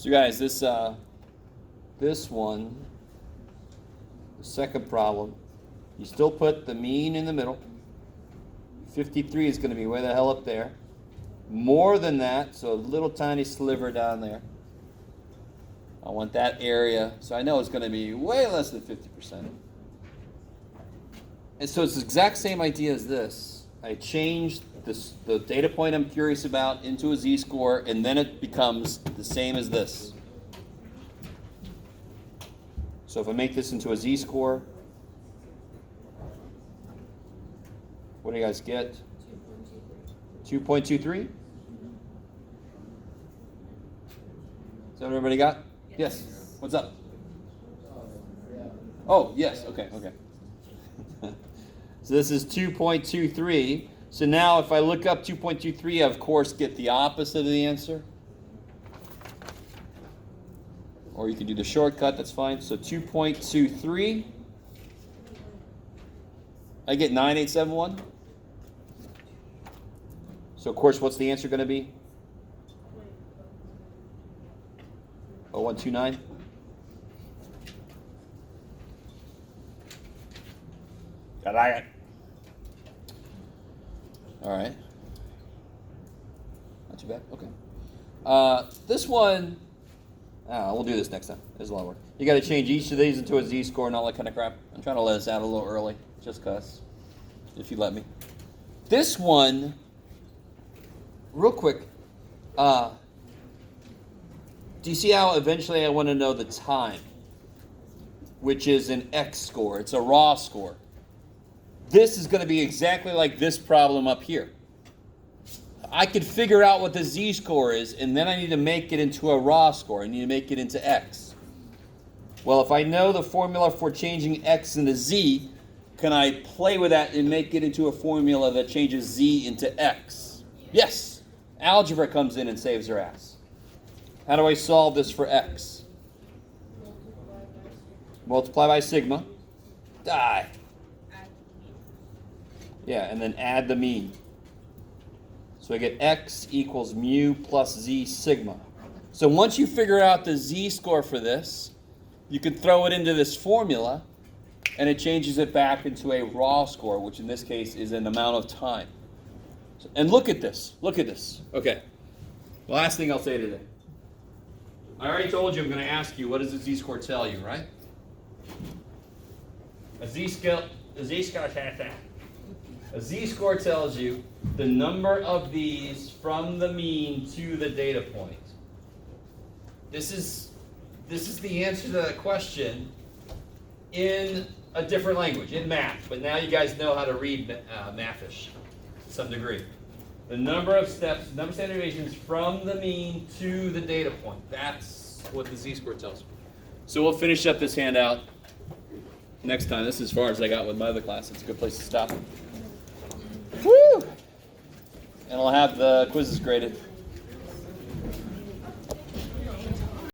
So guys, this one, the second problem, you still put the mean in the middle. 53 is going to be way the hell up there. More than that, so a little tiny sliver down there. I want that area, so I know it's going to be way less than 50%. And so it's the exact same idea as this. I changed the data point I'm curious about into a z-score, and then it becomes the same as this. So if I make this into a z-score, what do you guys get? 2.23? Is that what everybody got? Yes. What's up? Oh, yes. Okay. So this is 2.23. So now if I look up 2.23, I of course get the opposite of the answer. Or you can do the shortcut, that's fine. So 2.23, I get 9871. So of course, what's the answer going to be? 0129. I like it. All right. Not too bad. Okay. This one, we'll do this next time. There's a lot of work. You got to change each of these into a z-score and all that kind of crap. I'm trying to let us out a little early, just because, if you let me. This one, real quick, do you see how eventually I want to know the time, which is an X score? It's a raw score. This is going to be exactly like this problem up here. I could figure out what the z-score is, and then I need to make it into a raw score. I need to make it into X. Well, if I know the formula for changing X into Z, can I play with that and make it into a formula that changes Z into X? Yes. Algebra comes in and saves her ass. How do I solve this for X? Multiply by sigma. Die. Yeah, and then add the mean. So I get X equals mu plus Z sigma. So once you figure out the Z-score for this, you can throw it into this formula, and it changes it back into a raw score, which in this case is an amount of time. And look at this. Look at this. Okay. Last thing I'll say today. I already told you I'm going to ask you, what does the z-score tell you, right? A z-score tells you the number of these from the mean to the data point. This is the answer to that question in a different language, in math. But now you guys know how to read mathish to some degree. The number of steps, number of standard deviations from the mean to the data point. That's what the z-score tells you. So we'll finish up this handout next time. This is as far as I got with my other class. It's a good place to stop. Woo! And I'll have the quizzes graded.